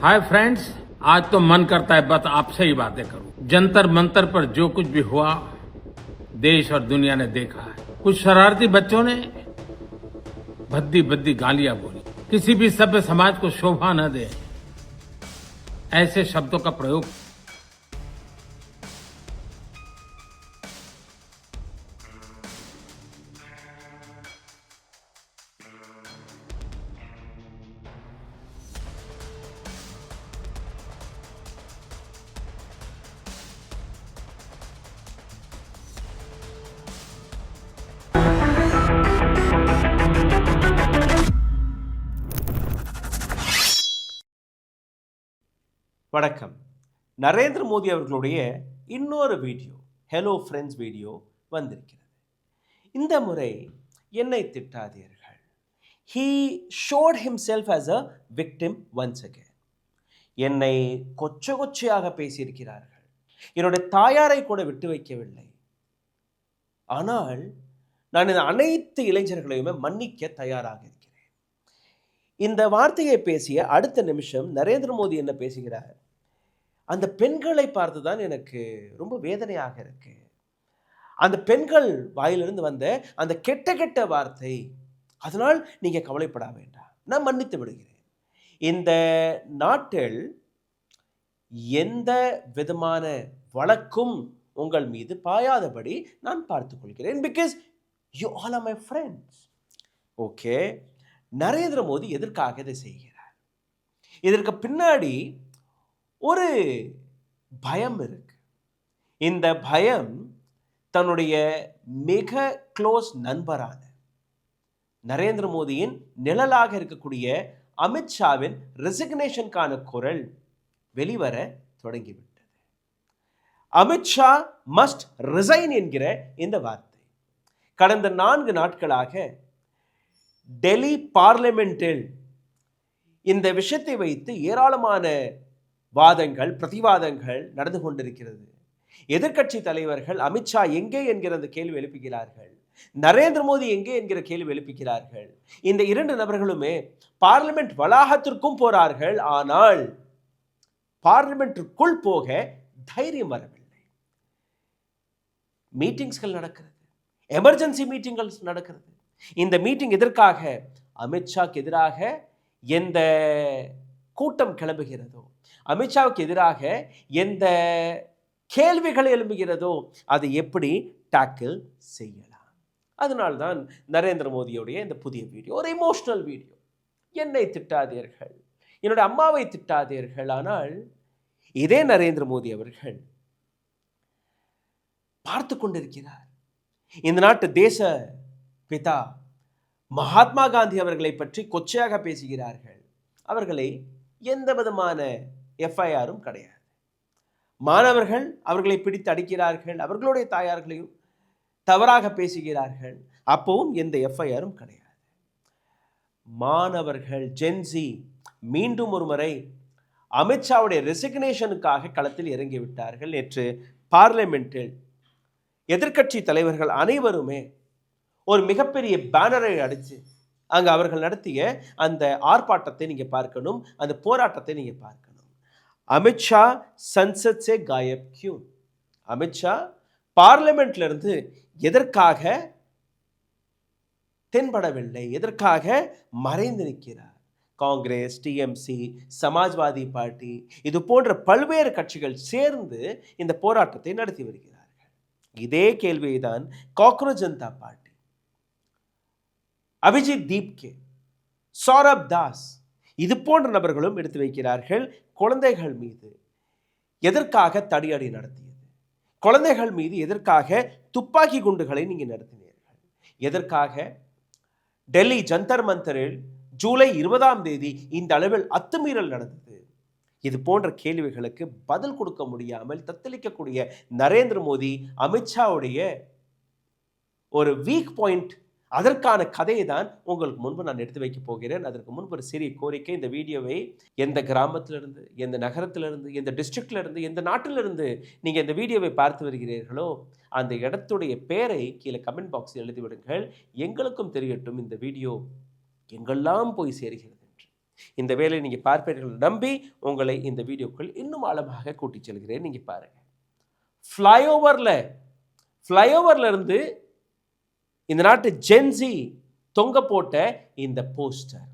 Hi friends, आज तो मन करता है बस आपसे ही बातें करूं। जंतर मंतर पर जो कुछ भी हुआ देश और दुनिया ने देखा है। कुछ शरारती बच्चों ने भद्दी भद्दी गालियां बोली। किसी भी सभ्य समाज को शोभा न दे ऐसे शब्दों का प्रयोग। வணக்கம். நரேந்திர மோடி அவர்களுடைய இன்னொரு வீடியோ, ஹலோ ஃப்ரெண்ட்ஸ் வீடியோ வந்திருக்கிறது. இந்த முறை என்னை திட்டாதீர்கள். He showed himself as a victim once again. என்னை கொச்சையாக பேசியிருக்கிறார்கள். என்னுடைய தாயாரை கூட விட்டு வைக்கவில்லை. ஆனால் நான் இந்த அனைத்து இளைஞர்களையுமே மன்னிக்க தயாராக இருக்கிறேன். இந்த வார்த்தையை பேசிய அடுத்த நிமிஷம் நரேந்திர மோடி என்ன பேசுகிறார்? அந்த பெண்களை பார்த்து தான் எனக்கு ரொம்ப வேதனையாக இருக்கு. அந்த பெண்கள் வாயிலிருந்து வந்த அந்த கெட்ட வார்த்தை, அதனால் நீங்க கவலைப்பட வேண்டாம், நான் மன்னித்து விடுகிறேன். இந்த நாட்டில் எந்த விதமான வழக்கும் உங்கள் மீது பாயாதபடி நான் பார்த்துக் கொள்கிறேன். Because you all R my friends. Okay, Narendra Modi எதற்காக இதை செய்கிறார்? இதற்கு பின்னாடி ஒரு பயம் இருக்கு. இந்த பயம் தன்னுடைய மிக க்ளோஸ் நண்பரான நரேந்திர மோடியின் நிழலாக இருக்கக்கூடிய அமித்ஷாவின் ரெசிக்னேஷனுக்கான குரல் வெளிவர தொடங்கிவிட்டது. அமித்ஷா மஸ்ட் ரிசைன் என்கிற இந்த வார்த்தை கடந்த 4 நாட்களாக டெல்லி பார்லிமெண்டில் இந்த விஷயத்தை வைத்து ஏராளமான வாதங்கள், பிரதிவாதங்கள் நடந்து கொண்டிருக்கிறது. எதிர்க்கட்சி தலைவர்கள் அமித்ஷா எங்கே என்கிற அந்த கேள்வி எழுப்புகிறார்கள், நரேந்திர மோடி எங்கே என்கிற கேள்வி எழுப்புகிறார்கள். இந்த 2 நபர்களுமே பார்லிமெண்ட் வளாகத்திற்கும் போறார்கள், ஆனால் பார்லிமெண்ட்டிற்குள் போக தைரியம் வரவில்லை. மீட்டிங்ஸ்கள் நடக்கிறது, எமர்ஜென்சி மீட்டிங்கள் நடக்கிறது. இந்த மீட்டிங் எதற்காக? அமித்ஷாக்கு எதிராக எந்த கூட்டம் கிளம்புகிறதோ, அமித்ஷாவுக்கு எதிராக எந்த கேள்விகள் எழும்புகிறதோ அதை எப்படி டாக்கிள் செய்யலாம். அதனால்தான் நரேந்திர மோடியுடைய இந்த புதிய வீடியோ ஒரு எமோஷனல் வீடியோ. என்னை திட்டாதீர்கள், என்னுடைய அம்மாவை திட்டாதீர்கள். ஆனால் இதே நரேந்திர மோடி அவர்கள் பார்த்து கொண்டிருக்கிறார். இந்த நாட்டு தேச பிதா மகாத்மா காந்தி அவர்களை பற்றி கொச்சையாக பேசுகிறார்கள். அவர்களை எந்த விதமான எஃப்ஐஆரும் கிடையாது. மாணவர்கள் அவர்களை பிடித்து அடிக்கிறார்கள், அவர்களுடைய தாயார்களையும் தவறாக பேசுகிறார்கள், அப்பவும் எந்த எஃப்ஐஆரும் கிடையாது. மாணவர்கள் ஜென்சி மீண்டும் ஒரு முறை அமித்ஷாவுடைய ரெசிக்னேஷனுக்காக களத்தில் இறங்கிவிட்டார்கள். நேற்று பார்லிமெண்டில் எதிர்க்கட்சி தலைவர்கள் அனைவருமே ஒரு மிகப்பெரிய பேனரை அடித்து அங்கே அவர்கள் நடத்திய அந்த ஆர்ப்பாட்டத்தை நீங்க பார்க்கணும், அந்த போராட்டத்தை நீங்க பார்க்கணும். அமித்ஷா சன்சத் சே காயப் கியூ? அமித்ஷா பார்லிமெண்ட்ல இருந்து எதற்காக தென்படவில்லை? எதற்காக மறைந்து நிற்கிறார்? காங்கிரஸ், டிஎம்சி, சமாஜ்வாதி பார்ட்டி, இது போன்ற பல்வேறு கட்சிகள் சேர்ந்து இந்த போராட்டத்தை நடத்தி வருகிறார்கள். இதே கேள்வியை தான் காக்ரோச் ஜனதா பார்ட்டி, அபிஜித் தீப்கே, சௌரப் தாஸ், இது போன்ற நபர்களும் எடுத்து வைக்கிறார்கள். குழந்தைகள் மீது எதற்காக தடியடி நடத்தியது? குழந்தைகள் மீது எதற்காக துப்பாக்கி குண்டுகளை நீங்க நடத்தினீர்கள்? எதற்காக டெல்லி ஜந்தர் மந்தரில் ஜூலை 20ஆம் தேதி இந்த அளவில் அத்துமீறல் நடந்தது? இது போன்ற கேள்விகளுக்கு பதில் கொடுக்க முடியாமல் தத்தளிக்கக்கூடிய நரேந்திர மோடி, அமித்ஷாவுடைய ஒரு வீக் பாயிண்ட், அதற்கான கதையை தான் உங்களுக்கு முன்பு நான் எடுத்து வைக்க போகிறேன். அதற்கு முன்பு ஒரு சிறிய கோரிக்கை. இந்த வீடியோவை எந்த கிராமத்திலிருந்து, எந்த நகரத்திலிருந்து, எந்த டிஸ்ட்ரிக்ட்லேருந்து, எந்த நாட்டிலிருந்து நீங்கள் இந்த வீடியோவை பார்த்து வருகிறீர்களோ அந்த இடத்துடைய பெயரை கீழே கமெண்ட் பாக்ஸில் எழுதிவிடுங்கள். எங்களுக்கும் தெரியட்டும் இந்த வீடியோ எங்கெல்லாம் போய் சேர்கிறது என்று. இந்த வேலையை நீங்கள் பார்ப்பீர்கள் நம்பி உங்களை இந்த வீடியோக்குள் இன்னும் ஆழமாக கூட்டிச் செல்கிறேன். நீங்கள் பாருங்கள், ஃப்ளைஓவர்ல இருந்து இந்த நாட்டு ஜென்சி தொங்க போட்ட இந்த poster,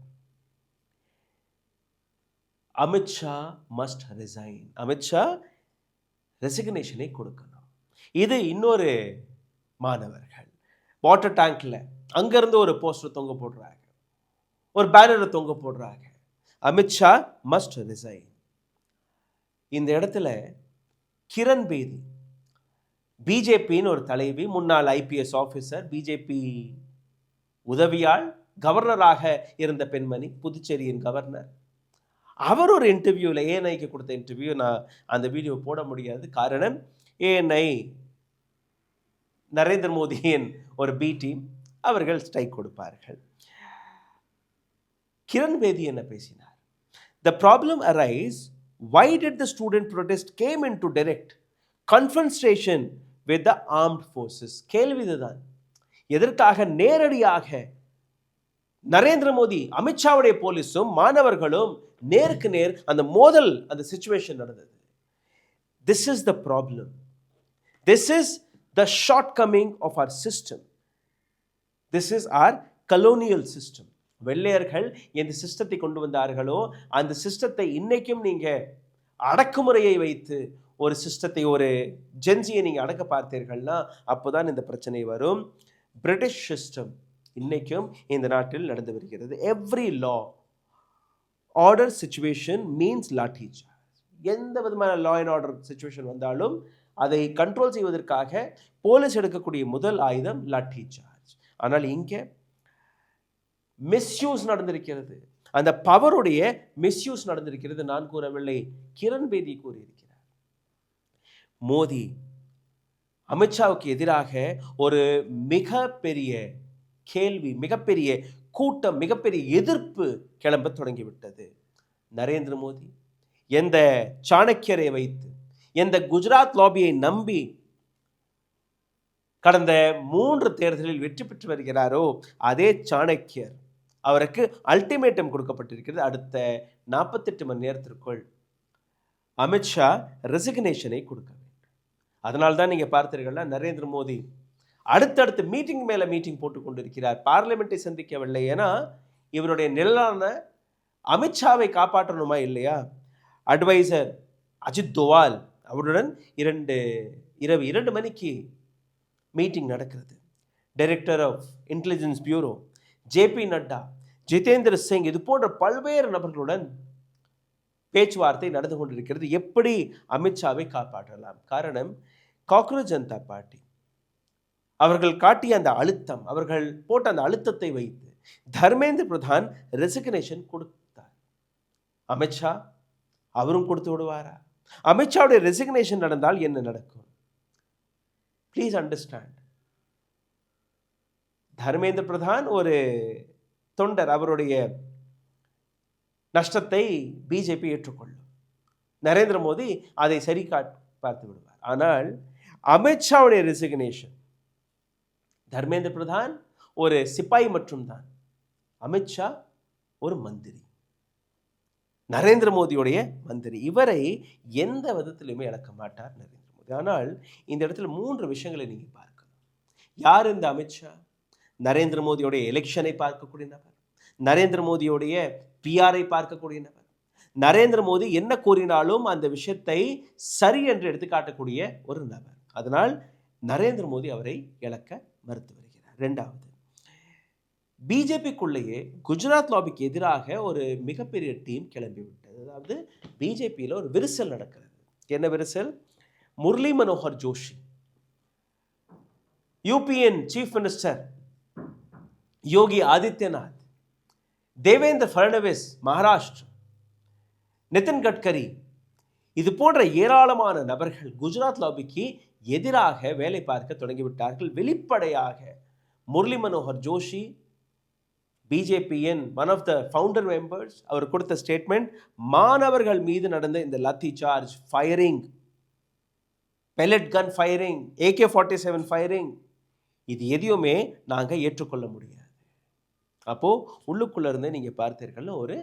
Amit Shah must resign, Amit Shah ரெசிக்னேஷனை கொடுக்கணும். இது இன்னொரு மாணவர்கள் வாட்டர் டேங்க்ல அங்கிருந்து ஒரு போஸ்டர் தொங்க போடுறாங்க, ஒரு பேனரை தொங்க போடுறாங்க, அமித்ஷா மஸ்ட் ரிசைன். இந்த இடத்துல கிரண் பேதி, பிஜேபியின் ஒரு தலைவி, முன்னாள் ஐபிஎஸ் ஆஃபீஸர், பிஜேபி உதவியாள், கவர்னராக இருந்த பெண்மணி, புதுச்சேரியின் கவர்னர், அவர் ஒரு இன்டர்வியூவில், ஏஎன்ஐக்கு கொடுத்த இன்டர்வியூ, நான் அந்த வீடியோ போட முடியாது, காரணம் ஏஎன்ஐ நரேந்திர மோடியின் ஒரு பி டீம், அவர்கள் ஸ்ட்ரைக் கொடுப்பார்கள். கிரண் பேதி என்ன பேசினார்? The problem arise, why did the student protest came into direct confrontation with the armed forces? கேள்வி இதுதான், எதற்காக நேரடியாக நரேந்திர மோடி, அமித்ஷாவுடைய போலீஸும் மாணவர்களும் நேருக்கு நேர் அந்த மோதல், அந்த சிச்சுவேஷன் நடந்தது. This is the problem. This is the shortcoming of our system. This is our colonial system. வெள்ளையர்கள் எந்த சிஸ்டத்தை கொண்டு வந்தார்களோ அந்த சிஸ்டத்தை இன்னைக்கும் நீங்க அடக்குமுறையை வைத்து ஒரு சிஸ்டத்தை, ஒரு ஜென்சியை நீங்க அடக்க பார்த்தீர்கள்னா அப்போதான் இந்த பிரச்சனை வரும். பிரிட்டிஷ் சிஸ்டம் இன்னைக்கும் இந்த நாட்டில் நடந்து வருகிறது. Every law order situation means lathi charge. எந்த விதமான லா அண்ட் ஆர்டர் சிச்சுவேஷன் வந்தாலும் அதை கண்ட்ரோல் செய்வதற்காக போலீஸ் எடுக்கக்கூடிய முதல் ஆயுதம் லாட்டி சார்ஜ். ஆனால் இங்கே மிஸ்யூஸ் நடந்திருக்கிறது, அந்த பவருடைய மிஸ்யூஸ் நடந்திருக்கிறது. நான் கூறவில்லை, கிரண் பேதி கூறியிருக்கிறார். மோடி அமித்ஷாவுக்கு எதிராக ஒரு மிகப்பெரிய கேள்வி, மிகப்பெரிய கூட்டம், மிகப்பெரிய எதிர்ப்பு கிளம்ப தொடங்கிவிட்டது. நரேந்திர மோடி எந்த சாணக்கியரை வைத்து, எந்த குஜராத் லாபியை நம்பி கடந்த 3 தேர்தலில் வெற்றி பெற்று வருகிறாரோ அதே சாணக்கியர், அவருக்கு அல்டிமேட்டம் கொடுக்கப்பட்டிருக்கிறது. அடுத்த 48 மணி நேரத்திற்குள் அமித்ஷா ரெசிக்னேஷனை கொடுக்க வேண்டும். அதனால்தான் நீங்க பார்த்தீர்கள்னா நரேந்திர மோடி அடுத்தடுத்து மீட்டிங் மேல மீட்டிங் போட்டுக் கொண்டிருக்கிறார். பார்லிமெண்ட்டை சந்திக்கவில்லை. ஏன்னா இவருடைய நிழலான அமித்ஷாவை காப்பாற்றணுமா இல்லையா? அட்வைசர் அஜித் தோவால் அவருடன் இரவு 2 மணிக்கு மீட்டிங் நடக்கிறது. Director of intelligence bureau JP Nadda, Jitendra Singh, இது போன்ற பல்வேறு நபர்களுடன் பேச்சுவார்த்தை நடந்து கொண்டிருக்கிறது. எப்படி அமித்ஷாவை காப்பாற்றலாம்? காரணம், காக்ரோச் ஜனதா பார்ட்டி அவர்கள் காட்டிய அந்த அழுத்தம், அவர்கள் போட்ட அந்த அழுத்தத்தை வைத்து தர்மேந்திர பிரதான் ரெசிக்னேஷன் கொடுத்தார். அமித்ஷா அவரும் கொடுத்து விடுவாரா? அமித்ஷாவுடைய ரெசிக்னேஷன் நடந்தால் என்ன நடக்கும்? Please understand. தர்மேந்திர பிரதான் ஒரு தொண்டர், அவருடைய நஷ்டத்தை பிஜேபி ஏற்றுக்கொள்ளும். நரேந்திர மோடி அதை சரி பார்த்து விடுவார். ஆனால் அமித்ஷாவுடைய ரெசிக்னேஷன், தர்மேந்திர பிரதான் ஒரு சிப்பாய் மற்றும் தான், அமித்ஷா ஒரு மந்திரி, நரேந்திர மோடியுடைய மந்திரி. இவரை எந்த விதத்திலுமே இழக்க மாட்டார் நரேந்திர மோடி. ஆனால் இந்த இடத்துல 3 விஷயங்களை நீங்க பார்க்கணும். யார் இந்த அமித்ஷா? நரேந்திர மோடியுடைய எலெக்ஷனை பார்க்கக்கூடிய நபர், நரேந்திர மோடியுடைய பிஆரை பார்க்கக்கூடிய நபர், நரேந்திர மோடி என்ன கூறினாலும் அந்த விஷயத்தை சரி என்று எடுத்து காட்டக்கூடிய ஒரு நபர். அதனால் நரேந்திர மோடி அவரை இழக்க மறுத்து வருகிறார். 2வது, பிஜேபிக்குள்ளேயே குஜராத் லாபிக்கு எதிராக ஒரு மிகப்பெரிய டீம் கிளம்பிவிட்டது. அதாவது பிஜேபியில் ஒரு விரிசல் நடக்கிறது. என்ன விரிசல்? முரளி மனோகர் ஜோஷி, யூபிஎன் சீஃப் மினிஸ்டர் யோகி ஆதித்யநாத், தேவேந்திர ஃபட்னவிஸ் மகாராஷ்டிரா, நிதின் கட்கரி, இது போன்ற ஏராளமான நபர்கள் குஜராத் லாபிக்கு எதிராக வேலை பார்க்க தொடங்கிவிட்டார்கள். வெளிப்படையாக முரளி மனோகர் ஜோஷி, பிஜேபியின் one of the founder members, அவர் கொடுத்த ஸ்டேட்மெண்ட், மாணவர்கள் மீது நடந்த இந்த lathi charge, firing, pellet gun firing, AK-47 firing, இது எதையுமே நாங்கள் ஏற்றுக்கொள்ள முடியாது. அப்போது உள்ளுக்குள்ளே இருந்து நீங்கள் பார்த்தீர்கள் ஒரு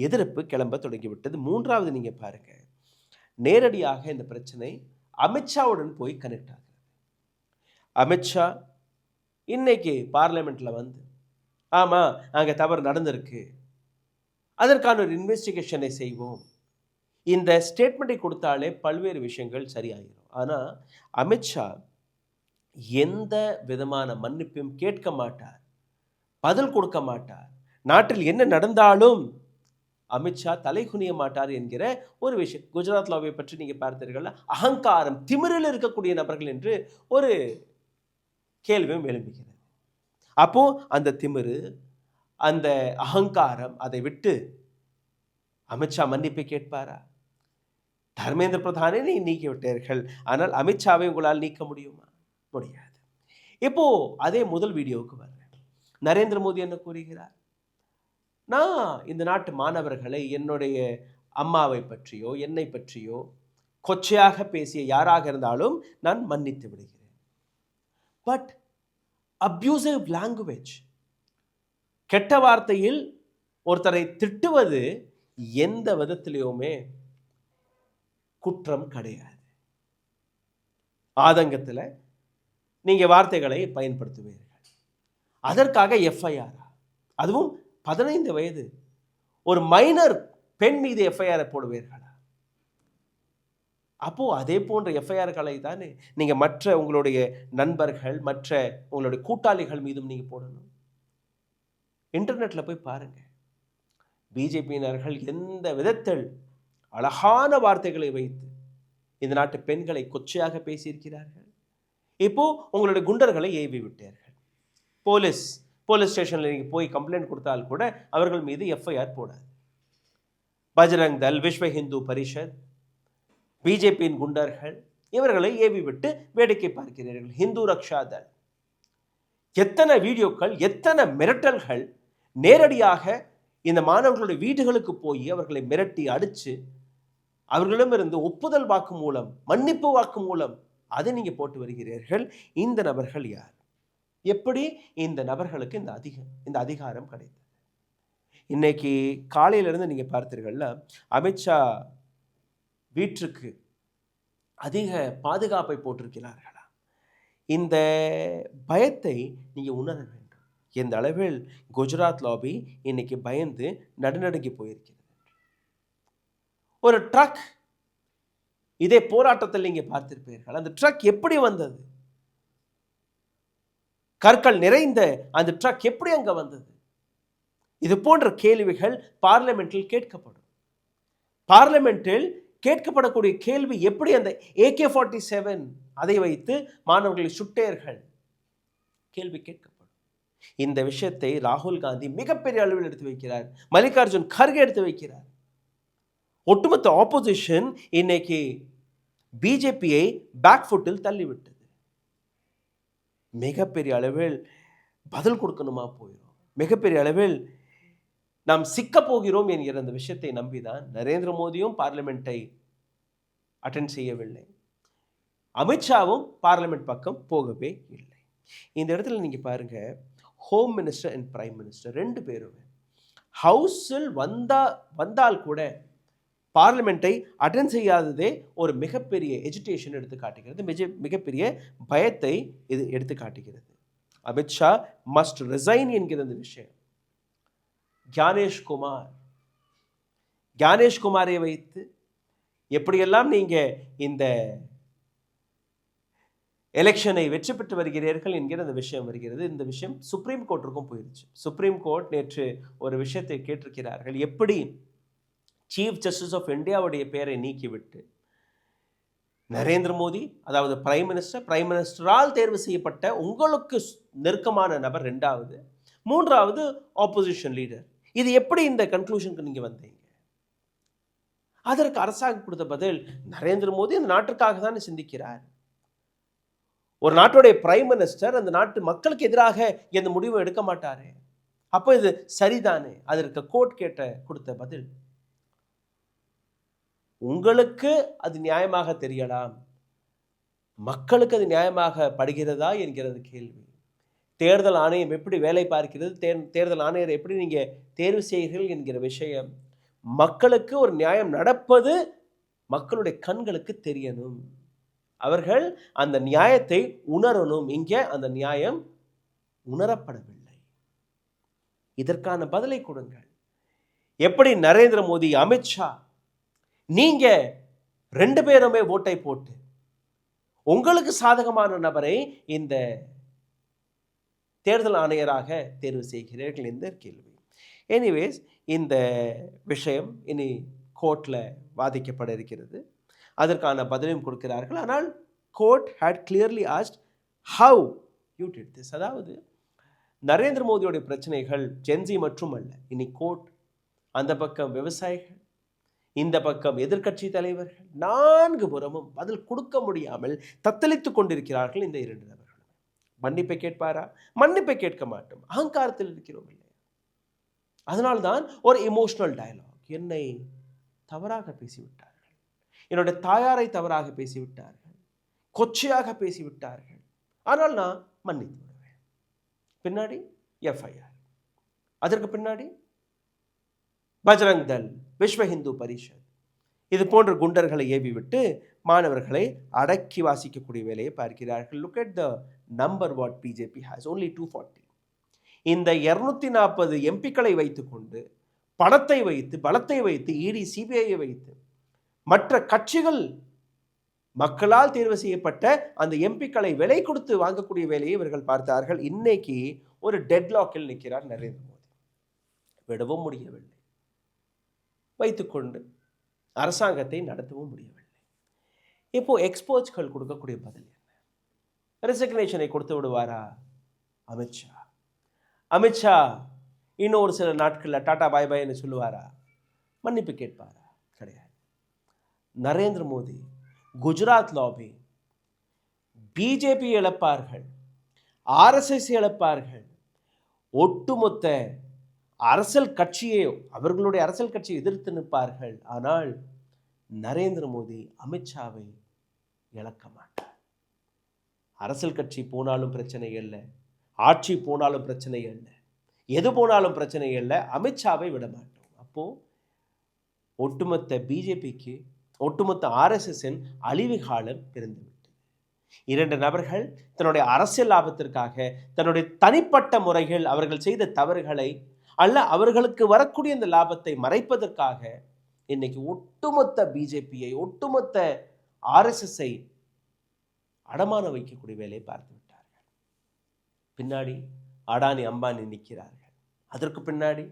எதிர்ப்பு கிளம்ப தொடங்கிவிட்டது. மூன்றாவது நீங்க பாருங்க, நேரடியாக இந்த பிரச்சனை அமித்ஷாவுடன் போய் கனெக்ட் ஆகுது. அமித்ஷா இன்னைக்கு பார்லிமெண்ட்ல வந்து, ஆமா அங்க தவறு நடந்திருக்கு, அதற்கான ஒரு இன்வெஸ்டிகேஷனை செய்வோம், இந்த ஸ்டேட்மெண்ட்டை கொடுத்தாலே பல்வேறு விஷயங்கள் சரியாயிரும். ஆனா அமித்ஷா எந்த விதமான மன்னிப்பையும் கேட்க மாட்டார், பதில் கொடுக்க மாட்டார். நாட்டில் என்ன நடந்தாலும் அமித்ஷா தலை குனிய மாட்டார் என்கிற ஒரு விஷயம். குஜராத் லாவை பற்றி நீங்க பார்த்தீர்கள், அகங்காரம், திமிரில் இருக்கக்கூடிய நபர்கள் என்று ஒரு கேள்வியும் எழும்புகிறது. அப்போ அந்த திமிரு, அந்த அகங்காரம், அதை விட்டு அமித்ஷா மன்னிப்பை கேட்பாரா? தர்மேந்திர பிரதானை நீ நீக்கி விட்டீர்கள், ஆனால் அமித்ஷாவை உங்களால் நீக்க முடியுமா? முடியாது. இப்போ அதே முதல் வீடியோவுக்கு வர்றேன். நரேந்திர மோடி என்ன கூறுகிறார்? நான் இந்த நாட்டு மாணவர்களை, என்னுடைய அம்மாவை பற்றியோ என்னை பற்றியோ கொச்சையாக பேசிய யாராக இருந்தாலும் நான் மன்னித்து விடுகிறேன். பட் அப்யூசிவ் லாங்குவேஜ், கெட்ட வார்த்தையில் ஒருத்தரை திட்டுவது எந்த விதத்திலையுமே குற்றம் கிடையாது. ஆதங்கத்தில் நீங்க வார்த்தைகளை பயன்படுத்துவீர்கள், அதற்காக எஃப்ஐஆர், அதுவும் 15 வயது ஒரு மைனர் பெண் மீது எஃப்ஐஆர் போடுவீர்களா? அப்போ அதே போன்ற எஃப்ஐஆர்களை தானே நீங்க மற்ற உங்களுடைய நண்பர்கள், மற்ற உங்களுடைய கூட்டாளிகள் மீதும் நீங்க போடணும். இன்டர்நெட்ல போய் பாருங்க, பிஜேபியினர்கள் எந்த விதத்தில் அழகான வார்த்தைகளை வைத்து இந்த நாட்டு பெண்களை கொச்சையாக பேசியிருக்கிறார்கள். இப்போ உங்களுடைய குண்டர்களை ஏவி விட்டார்கள். போலீஸ் ஸ்டேஷன்ல நீங்க போய் கம்ப்ளைண்ட் கொடுத்தால் கூட அவர்கள் மீது எஃப்ஐஆர் போடாது. பஜ்ரங் தள், விஸ்வ ஹிந்து பரிஷத், பிஜேபியின் குண்டர்கள், இவர்களை ஏவி விட்டு வேடிக்கை பார்க்கிறீர்கள். ஹிந்து ரக்ஷா தள், எத்தனை வீடியோக்கள், எத்தனை மிரட்டல்கள்! நேரடியாக இந்த மாணவர்களுடைய வீடுகளுக்கு போய் அவர்களை மிரட்டி அடிச்சு அவர்களிடமிருந்து ஒப்புதல் வாக்கு மூலம், மன்னிப்பு வாக்கு மூலம் அதை நீங்க போட்டு வருகிறீர்கள். இந்த நபர்கள் யார்? எப்படி இந்த நபர்களுக்கு இந்த அதிகாரம் கிடைத்தது? இன்னைக்கு காலையிலிருந்து நீங்க பார்த்தீர்கள்ல, அமித்ஷா வீட்டுக்கு அதிக பாதுகாப்பை போட்டிருக்கிறார்களா? இந்த பயத்தை நீங்க உணர வேண்டும். எந்த அளவில் குஜராத் லாபி இன்னைக்கு பயந்து நடுநடுங்கி போயிருக்கிறது. ஒரு ட்ரக், இதே போராட்டத்தில் நீங்க பார்த்திருப்பீர்கள், அந்த ட்ரக் எப்படி வந்தது? கற்கள் நிறைந்த அந்த ட்ரக் எப்படி அங்க வந்தது? இது போன்ற கேள்விகள் பார்லிமெண்டில் கேட்கப்படும். பார்லிமெண்டில் கேட்கப்படக்கூடிய கேள்வி, எப்படி அந்த AK-47 அதை வைத்து மாணவர்களை சுட்டேர்கள், கேள்வி கேட்கப்படும். இந்த விஷயத்தை ராகுல் காந்தி மிகப்பெரிய அளவில் எடுத்து வைக்கிறார், மல்லிகார்ஜுன் கர்கே எடுத்து வைக்கிறார். ஒட்டுமொத்த ஆப்போசிஷன் இன்னைக்கு பிஜேபியை பேக்ஃபுட்டில் தள்ளிவிட்டது. மிகப்பெரிய அளவில் பதில் கொடுக்கணுமா போயிடும், மிகப்பெரிய அளவில் நாம் சிக்க போகிறோம் என்கிற அந்த விஷயத்தை நம்பிதான் நரேந்திர மோடியும் பார்லிமெண்ட்டை அட்டென்ட் செய்யவில்லை, அமித்ஷாவும் பார்லிமெண்ட் பக்கம் போகவே இல்லை. இந்த இடத்துல நீங்க பாருங்க, home minister and prime minister ரெண்டு பேரும் ஹவுஸில் வந்தால் கூட பார்லிமெண்ட்டை அட்டென்ட் செய்யாததே ஒரு மிகப்பெரிய எஜிடேஷன் எடுத்து காட்டுகிறது, மிகப்பெரிய பயத்தை இது எடுத்து காட்டுகிறது. அமித்ஷா மஸ்ட் ரிசைன் என்கிற அந்த விஷயம். ஞானேஷ்குமாரை வைத்து எப்படியெல்லாம் நீங்க இந்த எலெக்ஷனை வெற்றி பெற்று வருகிறீர்கள் என்கிற அந்த விஷயம் வருகிறது. இந்த விஷயம் சுப்ரீம் கோர்ட்டிற்கும் போயிருச்சு. சுப்ரீம் கோர்ட் நேற்று ஒரு விஷயத்தை கேட்டிருக்கிறார்கள், எப்படி சீஃப் ஜஸ்டிஸ் ஆஃப் இந்தியாவுடைய பெயரை நீக்கிவிட்டு நரேந்திர மோடி, அதாவது பிரைம் மினிஸ்டரால் தேர்வு செய்யப்பட்ட உங்களுக்கு நெருக்கமான நபர் ரெண்டாவது, மூன்றாவது ஆப்போசிஷன் லீடர், இது எப்படி இந்த கன்க்ளூஷனுக்கு நீங்க வந்தீங்க? அதற்கு அரசாங்கம் கொடுத்த பதில், நரேந்திர மோடி அந்த நாட்டிற்காக தான் சிந்திக்கிறார். ஒரு நாட்டுடைய பிரைம் மினிஸ்டர் அந்த நாட்டு மக்களுக்கு எதிராக எந்த முடிவும் எடுக்க மாட்டாரு, அப்போ இது சரிதானே? அதற்கு கோர்ட் கொடுத்த பதில், உங்களுக்கு அது நியாயமாக தெரியலாம், மக்களுக்கு அது நியாயமாக படுகிறதா என்கிறது கேள்வி. தேர்தல் ஆணையம் எப்படி வேலை பார்க்கிறது, தேர்தல் ஆணையரை எப்படி நீங்க தேர்வு செய்கிறீர்கள் என்கிற விஷயம் மக்களுக்கு ஒரு நியாயம் நடப்பது மக்களுடைய கண்களுக்கு தெரியணும். அவர்கள் அந்த நியாயத்தை உணரணும். இங்கே அந்த நியாயம் உணரப்படவில்லை. இதற்கான பதிலை கொடுங்கள். எப்படி நரேந்திர மோடி, அமித்ஷா, நீங்க 2 பேருமே ஓட்டை போட்டு உங்களுக்கு சாதகமான நபரை இந்த தேர்தல் ஆணையராக தேர்வு செய்கிறீர்கள் என்ற கேள்வி. எனிவேஸ், இந்த விஷயம் இனி கோர்ட்டில் வாதிக்கப்பட இருக்கிறது. அதற்கான பதிலையும் கொடுக்கிறார்கள். ஆனால் court had clearly asked how you did this. அதாவது நரேந்திர மோடியோடைய பிரச்சனைகள் ஜென்சி மற்றும் அல்ல. இனி கோர்ட் அந்த பக்கம் விவசாயிகள், இந்த பக்கம் எதிர்க்கட்சி தலைவர்கள், 4 புறமும் பதில் கொடுக்க முடியாமல் தத்தளித்துக் கொண்டிருக்கிறார்கள் இந்த 2 நபர்கள். மன்னிப்பை கேட்பாரா? மன்னிப்பை கேட்க மாட்டோம். அகங்காரத்தில் இருக்கிறோம் இல்லையா? அதனால்தான் ஒரு எமோஷனல் டயலாக். என்னை தவறாக பேசிவிட்டார்கள், என்னுடைய தாயாரை தவறாக பேசிவிட்டார்கள், கொச்சையாக பேசிவிட்டார்கள், ஆனால் நான் மன்னித்து விடுவேன். பின்னாடி எஃப்ஐஆர், அதற்கு பின்னாடி பஜ்ரங் தள், விஸ்வ இந்து பரிஷத், இது போன்ற குண்டர்களை ஏவி விட்டு மாணவர்களை அடக்கி வாசிக்கக்கூடிய வேலையை பார்க்கிறார்கள். Look at the number what BJP has, only 240. இந்த 240 எம்பிக்களை வைத்துக்கொண்டு, பணத்தை வைத்து, பலத்தை வைத்து, இடி சிபிஐயை வைத்து, மற்ற கட்சிகள் மக்களால் தேர்வு செய்யப்பட்ட அந்த எம்பிக்களை விலை கொடுத்து வாங்கக்கூடிய வேலையை இவர்கள் பார்த்தார்கள். இன்னைக்கு ஒரு டெட்லாக்கில் நிற்கிறார் நரேந்திர மோடி. விடவும் முடியவில்லை, வைத்துக்கொண்டு அரசாங்கத்தை நடத்தவும் முடியவில்லை. இப்போ எக்ஸ்போர்ட்ஸ்கள் கொடுக்கக்கூடிய பதில் என்ன? ரெசிக்னேஷனை கொடுத்து விடுவாரா அமித்ஷா? அமித்ஷா இன்னும் ஒரு சில நாட்களில் டாடா பாய் பாய்னு சொல்லுவாரா? மன்னிப்பு கேட்பாரா? கிடையாது. நரேந்திர மோடி, குஜராத் லாபி, பிஜேபி இழப்பார்கள், ஆர்எஸ்எஸ் இழப்பார்கள், ஒட்டுமொத்த அரசியல் கட்சியை, அவர்களுடைய அரசியல் கட்சியை எதிர்த்து நிற்பார்கள். ஆனால் நரேந்திர மோடி அமித்ஷாவை இழக்க மாட்டார். அரசியல் கட்சி போனாலும் பிரச்சனை இல்லை, ஆட்சி போனாலும் பிரச்சனை இல்லை, எது போனாலும் பிரச்சனை இல்லை, அமித்ஷாவை விட மாட்டோம். அப்போ ஒட்டுமொத்த பிஜேபிக்கு, ஒட்டுமொத்த ஆர்எஸ்எஸ்ஸின் அழிவு காலம் பிறந்துவிட்டது. 2 நபர்கள் தன்னுடைய அரசியல் லாபத்திற்காக, தன்னுடைய தனிப்பட்ட முறைகள் அவர்கள் செய்த தவறுகளை அல்ல அவர்களுக்கு வரக்கூடிய இந்த லாபத்தை மறைப்பதற்காக இன்னைக்கு ஒட்டுமொத்த பிஜேபியை, ஒட்டுமொத்த ஆர்எஸ்எஸ்ஐ அடமான வைக்கக்கூடிய வேலையை பார்த்து விட்டார்கள். பின்னாடி அடானி, அம்பானி நிற்கிறார்கள். அதற்கு பின்னாடி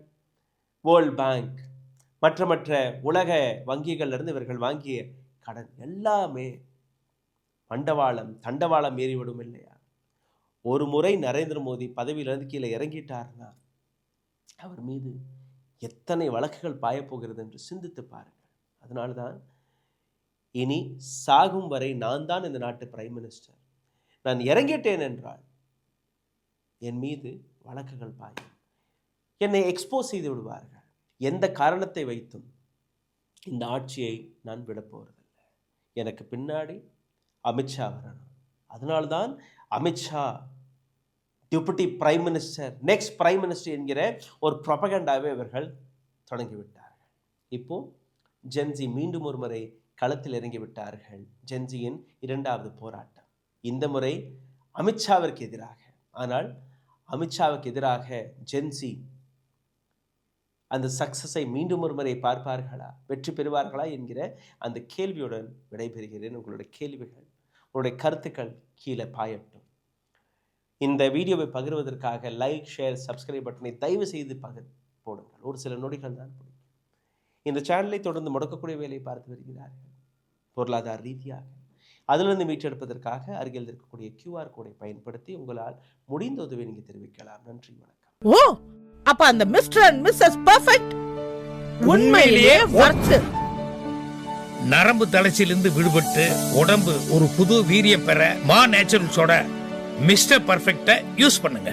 வேர்ல்ட் பேங்க், மற்ற உலக வங்கிகளிலிருந்து இவர்கள் வாங்கிய கடன் எல்லாமே மண்டவாளம், தண்டவாளம் ஏறிவிடும் இல்லையா? ஒரு முறை நரேந்திர மோடி பதவியிலிருந்து கீழே இறங்கிட்டார்னா அவர் மீது எத்தனை வழக்குகள் பாயப்போகிறது என்று சிந்தித்து பாருங்கள். அதனால்தான் இனி சாகும் வரை நான் தான் இந்த நாட்டு பிரைம் மினிஸ்டர், நான் இறங்கிட்டேன் என்றால் என் மீது வழக்குகள் பாயும், என்னை எக்ஸ்போஸ் செய்து விடுவார்கள். எந்த காரணத்தை வைத்தும் இந்த ஆட்சியை நான் விடப்போவதில்லை. எனக்கு பின்னாடி அமித்ஷா வரணும். அதனால்தான் Amit Shah deputy prime minister, next prime minister என்கிற ஒரு ப்ரொபகண்டாவை இவர்கள் தொடங்கிவிட்டார்கள். இப்போ ஜென்சி மீண்டும் ஒரு முறை களத்தில் இறங்கிவிட்டார்கள். ஜென்சியின் 2வது போராட்டம் இந்த முறை அமித்ஷாவிற்கு எதிராக. ஆனால் அமித்ஷாவுக்கு எதிராக ஜென்சி அந்த சக்சஸை மீண்டும் ஒரு முறை பார்ப்பார்களா, வெற்றி பெறுவார்களா என்கிற அந்த கேள்வியுடன் விடைபெறுகிறேன். உங்களுடைய கேள்விகள், உங்களுடைய கருத்துக்கள் கீழே பாயட்டும். இந்த வீடியோவை பகிர்வதற்காக லைக், ஷேர், சப்ஸ்கிரைப் பட்டனை தயவு செய்து போடுங்கள். ஒரு சில நொடிகள் தான் பிடிக்கும். இந்த சேனலை தொடர்ந்து முடக்கக்கூடிய வேலையை பார்த்து வருகிறார்கள். பொருளாதார ரீதியாக அதிலிருந்து மீட்டெடுப்பதற்காக அருகில் இருக்கக்கூடிய QR கோடை பயன்படுத்தி உங்களால் முடிந்த உதவி நீங்க தெரிவிக்கலாம். நன்றி, வணக்கம். ஓ, அப்ப அந்த மிஸ்டர் அண்ட் மிஸ்ஸஸ் பெர்ஃபெக்ட் உண்மையிலேயே வர்த். நரம்பு தளர்ச்சியிலிருந்து விடுபட்டு உடம்பு ஒரு புது வீரியம் பெற மா நேச்சுரல்ஸோட மிஸ்டர் பர்ஃபெக்ட்டை யூஸ் பண்ணுங்க.